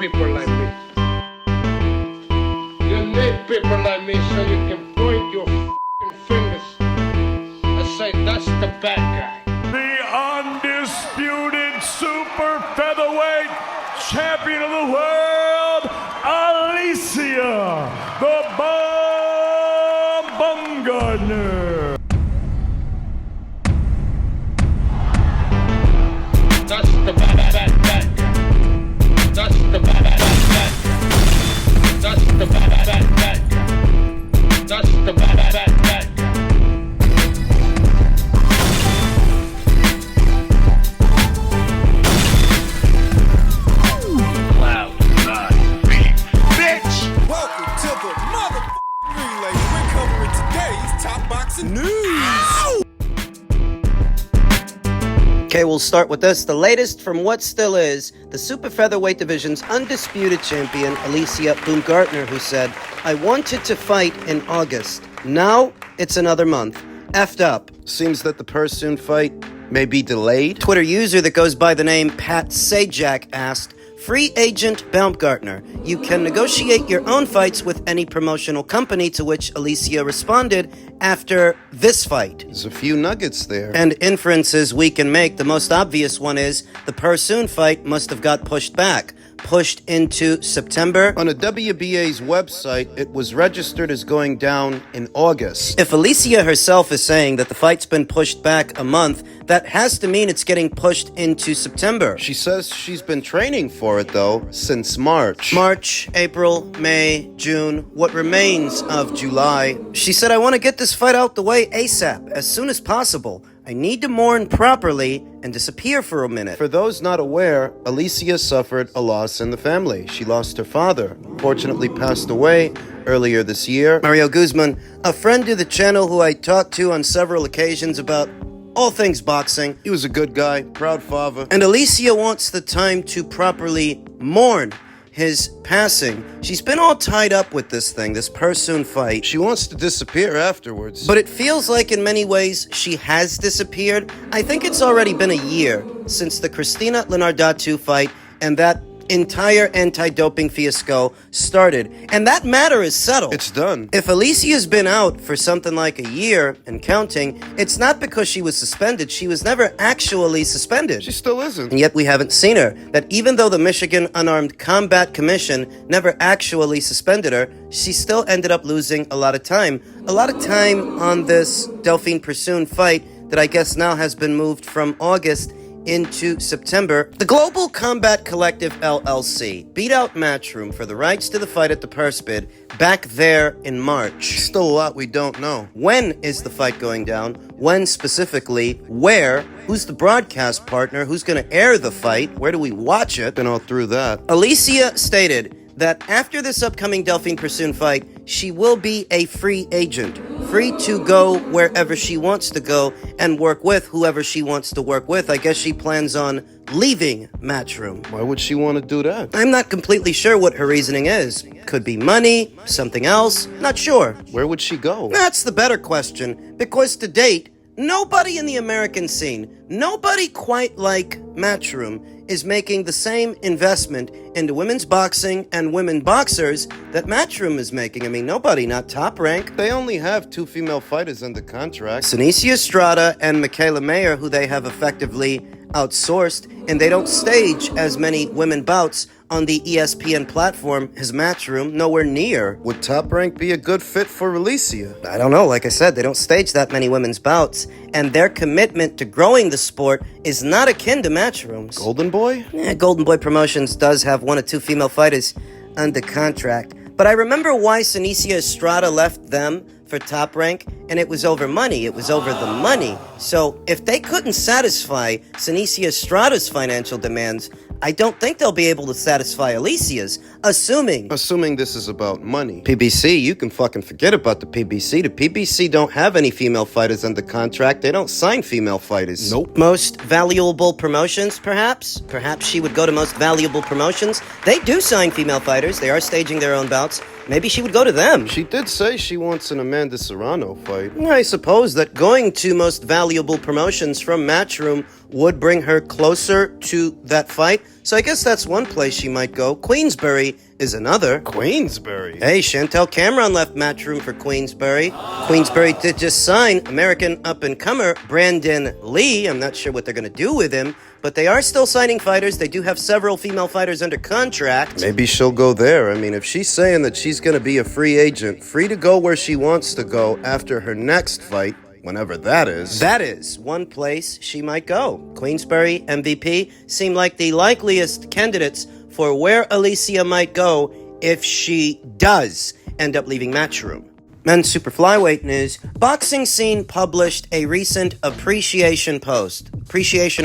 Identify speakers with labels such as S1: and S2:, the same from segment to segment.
S1: people like me. You need people like me so you can point your f***ing fingers and say, that's the bad guy.
S2: The undisputed super featherweight champion of the world, Alycia Baumgardner.
S1: That's the bad guy. That's the bad guy. That's the bad guy. That's the bad guy.
S3: Welcome to the motherfucking relay. We're covering today's top boxing news.
S4: Okay, we'll start with this. The latest from what still is the super featherweight division's undisputed champion, Alycia Baumgardner, who said, I wanted to fight in August. Now it's another month. Effed up.
S5: Seems that the Persoon fight may be delayed.
S4: Twitter user that goes by the name Pat Sajak asked, Free agent Baumgardner, you can negotiate your own fights with any promotional company, to which Alycia responded after this fight.
S5: There's a few nuggets there.
S4: And inferences we can make. The most obvious one is the Persoon fight must have got pushed back. Pushed into September.
S5: On a WBA's website, it was registered as going down in August.
S4: If Alycia herself is saying that the fight's been pushed back a month, that has to mean it's getting pushed into September.
S5: She says she's been training for it, though, since March.
S4: March, April, May, June, what remains of July. She said, I want to get this fight out the way ASAP, as soon as possible. I need to mourn properly and disappear for a minute.
S5: For those not aware, Alycia suffered a loss in the family. She lost her father, fortunately passed away earlier this year.
S4: Mario Guzman, a friend of the channel who I talked to on several occasions about all things boxing.
S5: He was a good guy, proud father.
S4: And Alycia wants the time to properly mourn his passing. She's been all tied up with this thing, this Persoon fight.
S5: She wants to disappear afterwards.
S4: But it feels like in many ways she has disappeared. I think it's already been a year since the Cristina Linardatu fight and that entire anti-doping fiasco started. And that matter is settled.
S5: It's done.
S4: If Alycia's been out for something like a year and counting, it's not because she was suspended. She was never actually suspended.
S5: She still isn't.
S4: And yet we haven't seen her. That even though the Michigan Unarmed Combat Commission never actually suspended her, she still ended up losing a lot of time. A lot of time on this Delphine Persoon fight that I guess now has been moved from August into September. The Global Combat Collective LLC beat out Matchroom for the rights to the fight at the purse bid back there in March.
S5: Still a lot we don't know.
S4: When is the fight going down? When specifically? Where? Who's the broadcast partner? Who's going to air the fight? Where do we watch it?
S5: Been all through that.
S4: Alycia stated that after this upcoming Delphine Persoon fight, she will be a free agent, free to go wherever she wants to go and work with whoever she wants to work with. I guess she plans on leaving Matchroom.
S5: Why would she want to do that?
S4: I'm not completely sure what her reasoning is. Could be money, something else, not sure.
S5: Where would she go?
S4: That's the better question, because to date, nobody in the American scene, nobody quite like Matchroom, is making the same investment into women's boxing and women boxers that Matchroom is making. I mean, nobody, not Top Rank.
S5: They only have 2 female fighters under contract.
S4: Alycia Estrada and Michaela Mayer, who they have effectively outsourced, and they don't stage as many women bouts on the ESPN platform as Matchroom, nowhere near.
S5: Would Top Rank be a good fit for Alycia?
S4: I don't know. Like I said, they don't stage that many women's bouts, and their commitment to growing the sport is not akin to Matchroom's.
S5: Golden Boy?
S4: Yeah, Golden Boy Promotions does have 1 or 2 female fighters under contract. But I remember why Alycia Estrada left them for Top Rank, and it was over money. It was over the money. So if they couldn't satisfy Alycia Estrada's financial demands, I don't think they'll be able to satisfy Alicia's, assuming
S5: this is about money.
S4: PBC, you can fucking forget about the PBC. The PBC don't have any female fighters under contract. They don't sign female fighters.
S5: Nope.
S4: Most Valuable Promotions, perhaps? Perhaps she would go to Most Valuable Promotions. They do sign female fighters. They are staging their own bouts. Maybe she would go to them.
S5: She did say she wants an Amanda Serrano fight.
S4: I suppose that going to Most Valuable Promotions from Matchroom would bring her closer to that fight. So I guess that's one place she might go. Queensbury is another.
S5: Queensbury.
S4: Hey, Chantel Cameron left Matchroom for Queensbury. Queensbury did just sign American up-and-comer Brandon Lee. I'm not sure what they're going to do with him, but they are still signing fighters. They do have several female fighters under contract.
S5: Maybe she'll go there. I mean, if she's saying that she's going to be a free agent, free to go where she wants to go after her next fight, whenever that is.
S4: That is one place she might go. Queensbury, MVP, seem like the likeliest candidates for where Alycia might go if she does end up leaving Matchroom. Men's super flyweight news. Boxing Scene published a recent appreciation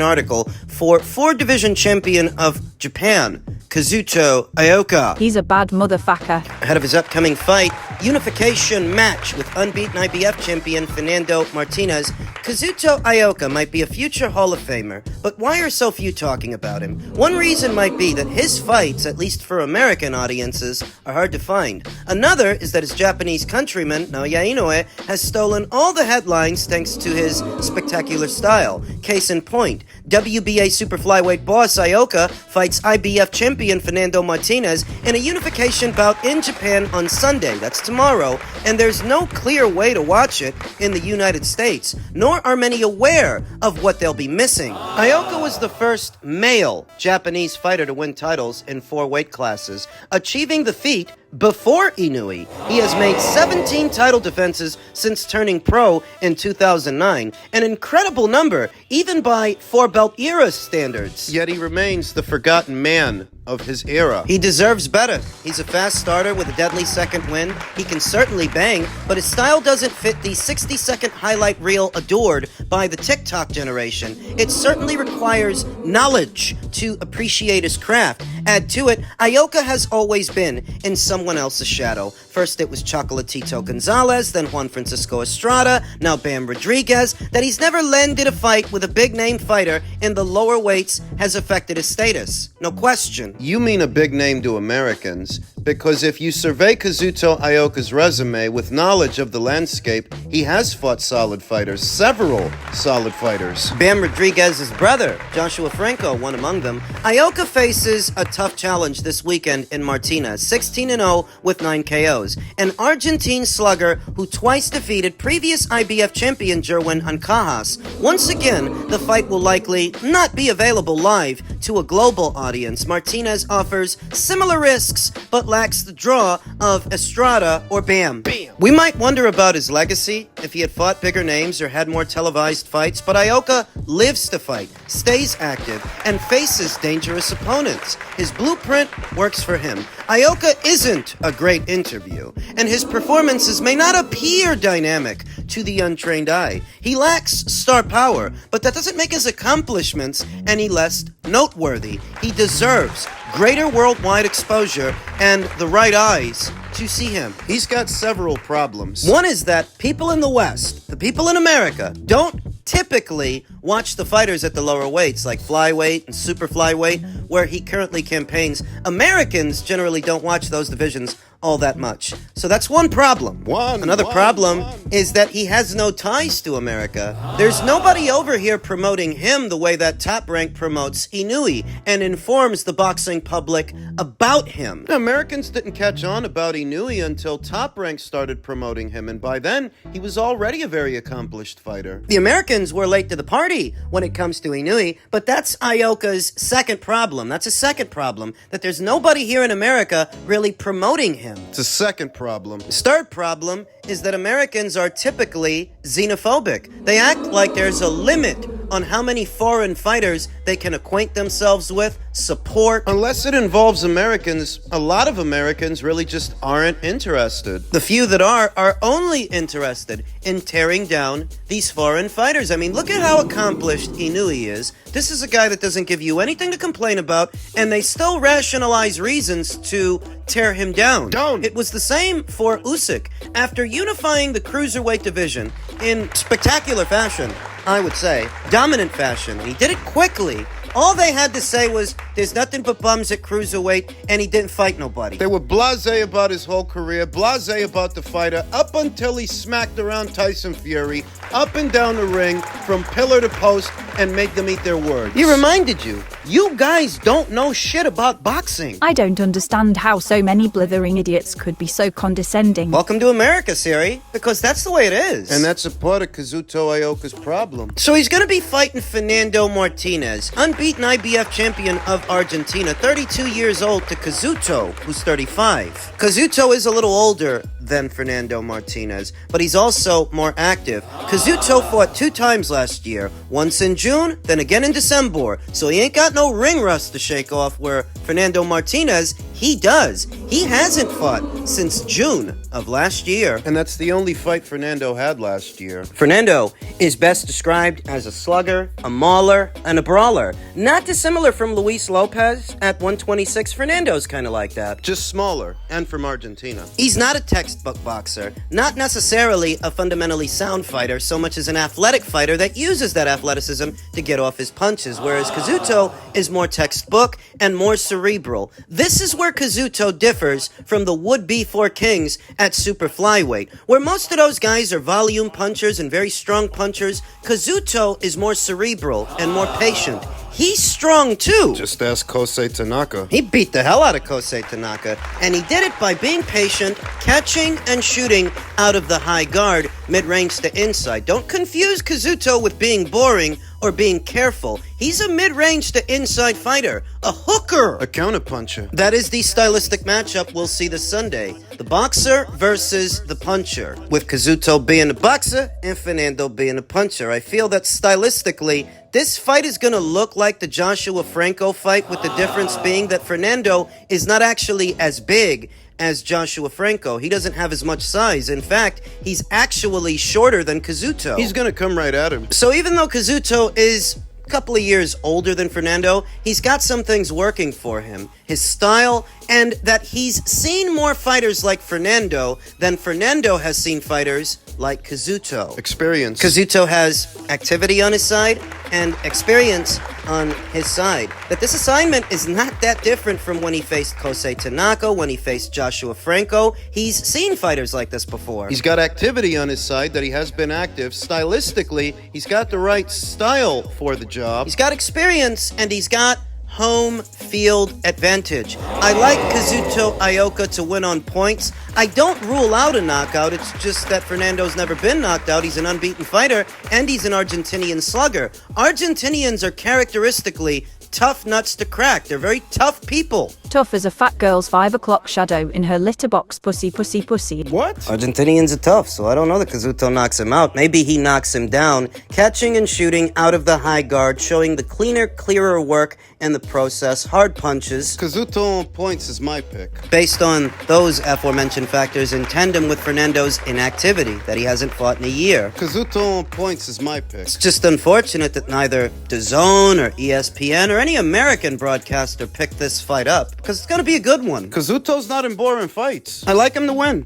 S4: article for 4-division champion of Japan, Kazuto Ioka.
S6: He's a bad motherfucker.
S4: Ahead of his upcoming fight, unification match with unbeaten IBF champion Fernando Martinez, Kazuto Ioka might be a future Hall of Famer, but why are so few talking about him? One reason might be that his fights, at least for American audiences, are hard to find. Another is that his Japanese countryman, Naoya Inoue, has stolen all the headlines thanks to his spectacular style. Case in point, WBA super flyweight boss Ioka fights IBF champion Fernando Martinez in a unification bout in Japan on Sunday. That's tomorrow, and there's no clear way to watch it in the United States, nor are many aware of what they'll be missing. Ioka was the first male Japanese fighter to win titles in 4 weight classes, achieving the feat before Inoue. He has made 17 title defenses since turning pro in 2009, an incredible number, even by 4-belt era standards.
S5: Yet he remains the forgotten man of his era.
S4: He deserves better. He's a fast starter with a deadly second wind. He can certainly bang, but his style doesn't fit the 60-second highlight reel adored by the TikTok generation. It certainly requires knowledge to appreciate his craft. Add to it, Ioka has always been in someone else's shadow. First it was Chocolatito Gonzalez, then Juan Francisco Estrada, now Bam Rodriguez. That he's never landed a fight with a big-name fighter in the lower weights has affected his status. No question.
S5: You mean a big name to Americans, because if you survey Kazuto Ioka's resume with knowledge of the landscape, he has fought solid fighters, several solid fighters.
S4: Bam Rodriguez's brother, Joshua Franco, one among them. Ioka faces a tough challenge this weekend in Martinez, 16-0 with 9 KOs. An Argentine slugger who twice defeated previous IBF champion Gervonta Ancajas. Once again, the fight will likely not be available live to a global audience. Martinez offers similar risks, but lacks the draw of Estrada or Bam. We might wonder about his legacy, if he had fought bigger names or had more televised fights, but Ioka lives to fight, stays active, and faces dangerous opponents. His blueprint works for him. Ioka isn't a great interview, and his performances may not appear dynamic to the untrained eye. He lacks star power, but that doesn't make his accomplishments any less noteworthy. He deserves greater worldwide exposure and the right eyes to see him.
S5: He's got several problems.
S4: One is that people in the West, the people in America, don't typically watch the fighters at the lower weights like flyweight and super flyweight, where he currently campaigns. Americans generally don't watch those divisions all that much. So that's one problem. Another problem is that he has no ties to America. There's nobody over here promoting him the way that Top Rank promotes Inoue and informs the boxing public about him.
S5: Americans didn't catch on about Inoue until Top Rank started promoting him, and by then, he was already a very accomplished fighter.
S4: The Americans were late to the party when it comes to Inoue, but that's Ioka's second problem. That's a second problem, that there's nobody here in America really promoting him.
S5: It's a second problem.
S4: His third problem is that Americans are typically xenophobic. They act like there's a limit on how many foreign fighters they can acquaint themselves with, support.
S5: Unless it involves Americans, a lot of Americans really just aren't interested.
S4: The few that are only interested in tearing down these foreign fighters. I mean, look at how accomplished Inoue is. This is a guy that doesn't give you anything to complain about, and they still rationalize reasons to tear him down. It was the same for Usyk. After unifying the cruiserweight division in spectacular fashion, I would say, dominant fashion, he did it quickly. All they had to say was, there's nothing but bums at cruiserweight, and he didn't fight nobody.
S5: They were blasé about his whole career, blasé about the fighter, up until he smacked around Tyson Fury, up and down the ring, from pillar to post, and made them eat their words.
S4: He reminded you
S5: You guys don't know shit about boxing.
S6: I don't understand how so many blithering idiots could be so condescending.
S4: Welcome to America, Siri, because that's the way it is.
S5: And that's a part of Kazuto Ioka's problem.
S4: So he's going to be fighting Fernando Martinez, unbeaten IBF champion of Argentina, 32 years old, to Kazuto, who's 35. Kazuto is a little older than Fernando Martinez, but he's also more active. Kazuto fought 2 times last year, once in June, then again in December, so he ain't got no ring rust to shake off, where Fernando Martinez, he does. He hasn't fought since June of last year.
S5: And that's the only fight Fernando had last year.
S4: Fernando is best described as a slugger, a mauler, and a brawler. Not dissimilar from Luis Lopez at 126. Fernando's kind of like that.
S5: Just smaller, and from Argentina.
S4: He's not a textbook boxer, not necessarily a fundamentally sound fighter, so much as an athletic fighter that uses that athleticism to get off his punches, whereas Kazuto is more textbook and more cerebral. This is where Kazuto differs from the would-be 4 kings at super flyweight, where most of those guys are volume punchers and very strong punchers. Kazuto is more cerebral and more patient. He's strong too.
S5: Just ask Kosei Tanaka.
S4: He beat the hell out of Kosei Tanaka, and he did it by being patient, catching and shooting out of the high guard, mid-range to inside. Don't confuse Kazuto with being boring or being careful. He's a mid-range to inside fighter, a hooker.
S5: A counterpuncher.
S4: That is the stylistic matchup we'll see this Sunday. The boxer versus the puncher, with Kazuto being a boxer and Fernando being a puncher. I feel that stylistically, this fight is going to look like the Joshua Franco fight, with the difference being that Fernando is not actually as big as Joshua Franco. He doesn't have as much size. In fact, he's actually shorter than Kazuto.
S5: He's gonna come right at him.
S4: So even though Kazuto is a couple of years older than Fernando, he's got some things working for him. His style, and that he's seen more fighters like Fernando than Fernando has seen fighters like Kazuto.
S5: Experience.
S4: Kazuto has activity on his side and experience on his side. But this assignment is not that different from when he faced Kosei Tanaka, when he faced Joshua Franco. He's seen fighters like this before.
S5: He's got activity on his side, that he has been active. Stylistically, he's got the right style for the job.
S4: He's got experience, and he's got home field advantage. I like Kazuto Ioka to win on points. I don't rule out a knockout. It's just that Fernando's never been knocked out. He's an unbeaten fighter, and he's an Argentinian slugger. Argentinians are characteristically tough nuts to crack. They're very tough people.
S6: Tough as a fat girl's 5 o'clock shadow in her litter box, pussy, pussy, pussy.
S5: What?
S4: Argentinians are tough, so I don't know that Kazuto knocks him out. Maybe he knocks him down, catching and shooting out of the high guard, showing the cleaner, clearer work in the process, hard punches.
S5: Kazuto on points is my pick.
S4: Based on those aforementioned factors in tandem with Fernando's inactivity, that he hasn't fought in a year.
S5: Kazuto on points is my pick.
S4: It's just unfortunate that neither DAZN or ESPN or any American broadcaster picked this fight up, because it's going to be a good one.
S5: Kazuto's not in boring fights.
S4: I like him to win.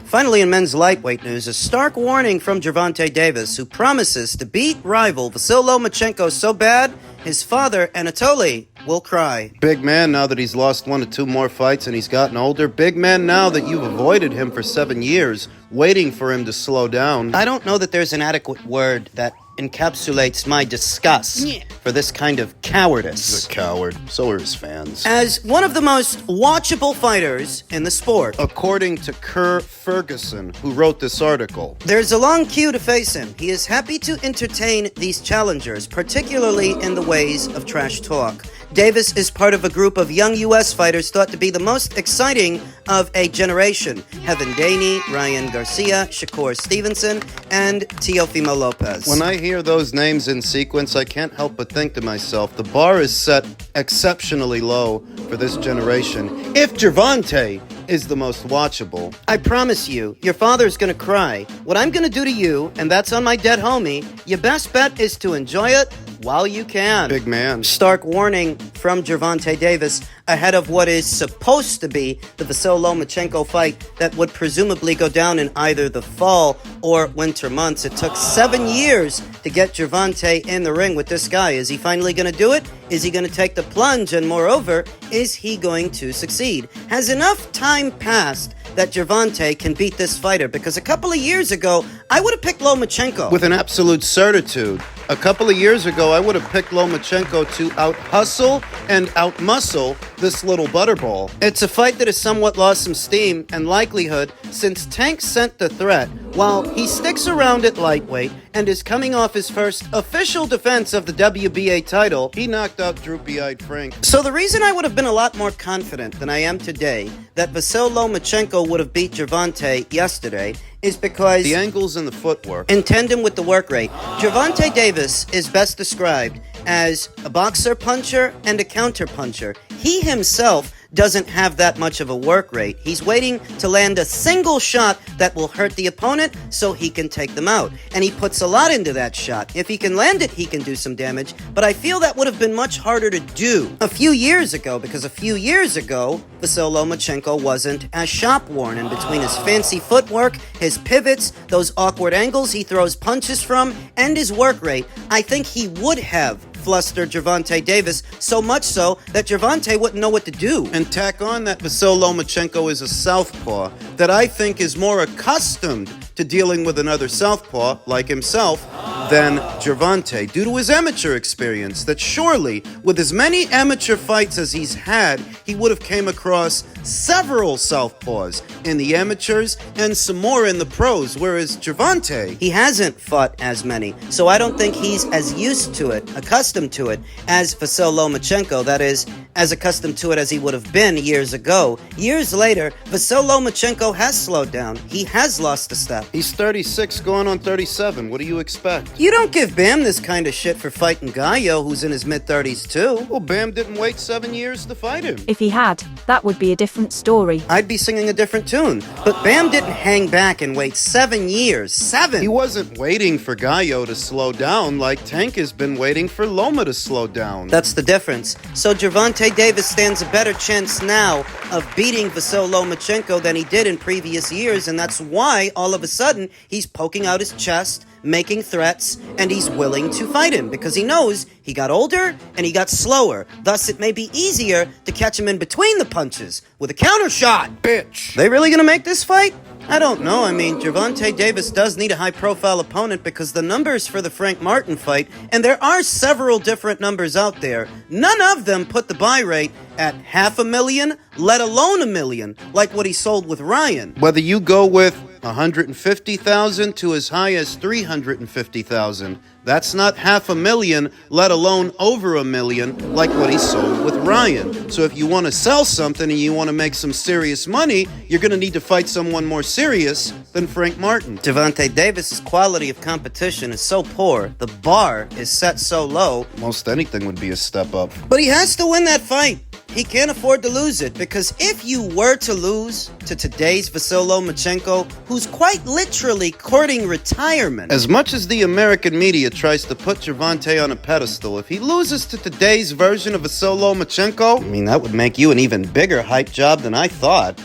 S4: Finally, in men's lightweight news, a stark warning from Gervonta Davis, who promises to beat rival Vasyl Lomachenko so bad, his father, Anatoly, will cry.
S5: Big man now that he's lost 1 or 2 more fights and he's gotten older. Big man now that you've avoided him for 7 years, waiting for him to slow down.
S4: I don't know that there's an adequate word that encapsulates my disgust for this kind of cowardice.
S5: He's a coward. So are his fans.
S4: As one of the most watchable fighters in the sport,
S5: According to Kerr Ferguson, who wrote this article,
S4: there's a long queue to face him. He is happy to entertain these challengers, particularly in the ways of trash talk. Davis is part of a group of young U.S. fighters thought to be the most exciting of a generation. Heaven Daney, Ryan Garcia, Shakur Stevenson, and Teofimo Lopez.
S5: when I hear those names in sequence, I can't help but think to myself, the bar is set exceptionally low for this generation. If Gervonta is the most watchable,
S4: I promise you, your father's gonna cry. What I'm gonna do to you, and that's on my dead homie, your best bet is to enjoy it while you can.
S5: big man.
S4: Stark warning from Gervonta Davis ahead of what is supposed to be the Vasyl Lomachenko fight that would presumably go down in either the fall or winter months. It took 7 years to get Gervonta in the ring with this guy. Is he finally going to do it? Is he going to take the plunge? And moreover, is he going to succeed? Has enough time passed that Gervonta can beat this fighter? Because a couple of years ago, I would have picked Lomachenko.
S5: With an absolute certitude. A couple of years ago, I would have picked Lomachenko to out-hustle and out-muscle this little butterball.
S4: It's a fight that has somewhat lost some steam and likelihood since Tank sent the threat. While he sticks around at lightweight and is coming off his first official defense of the WBA title,
S5: He knocked out droopy-eyed Frank.
S4: so the reason I would have been a lot more confident than I am today that Vasyl Lomachenko would have beat Gervonta yesterday is because
S5: The angles and the footwork.
S4: in tandem with the work rate, Gervonta Davis is best described as a boxer puncher and a counter puncher. He himself doesn't have that much of a work rate. He's waiting to land a single shot that will hurt the opponent so he can take them out. And he puts a lot into that shot. If he can land it, he can do some damage. But I feel that would have been much harder to do a few years ago, because a few years ago, Vasyl Lomachenko wasn't as shop-worn. And between his fancy footwork, his pivots, those awkward angles he throws punches from, and his work rate, I think he would have flustered Gervonta Davis, so much so that Gervonta wouldn't know what to do.
S5: And tack on that Vasyl Lomachenko is a southpaw that I think is more accustomed to dealing with another southpaw like himself than Gervonta, due to his amateur experience, that surely, with as many amateur fights as he's had, he would have came across several southpaws in the amateurs and some more in the pros, whereas Gervonta,
S4: He hasn't fought as many, so I don't think he's as used to it, accustomed to it, as Vasyl Lomachenko, that is, as accustomed to it as he would have been years ago. Years later, Vasyl Lomachenko has slowed down. He has lost a step.
S5: he's 36 going on 37. What do you expect?
S4: You don't give Bam this kind of shit for fighting Gallo, who's in his mid-30s too.
S5: Well, Bam didn't wait 7 years to fight him.
S6: If he had, that would be a different story.
S4: I'd be singing a different tune. But Bam didn't hang back and wait 7 years. 7!
S5: He wasn't waiting for Gallo to slow down like Tank has been waiting for Loma to slow down.
S4: That's the difference. So Gervonta Davis stands a better chance now of beating Vasyl Lomachenko than he did in previous years, and that's why all of a sudden he's poking out his chest, making threats, and he's willing to fight him because he knows he got older and he got slower. Thus, it may be easier to catch him in between the punches with a counter shot.
S5: Bitch.
S4: They really gonna make this fight? I don't know. I mean, Gervonta Davis does need a high-profile opponent because the numbers for the Frank Martin fight, and there are several different numbers out there, none of them put the buy rate at 500,000, let alone $1 million, like what he sold with Ryan.
S5: Whether you go with 150,000 to as high as 350,000, that's not 500,000, let alone over $1 million, like what he sold with Ryan. So if you want to sell something and you want to make some serious money, you're going to need to fight someone more serious than Frank Martin.
S4: Gervonta Davis's quality of competition is so poor, the bar is set so low,
S5: Most anything would be a step up.
S4: but he has to win that fight. He can't afford to lose it, because if you were to lose to today's Vasyl Lomachenko, who's quite literally courting retirement,
S5: As much as the American media tries to put Gervonta on a pedestal, if he loses to today's version of Vasyl Lomachenko,
S4: I mean, that would make you an even bigger hype job than I thought.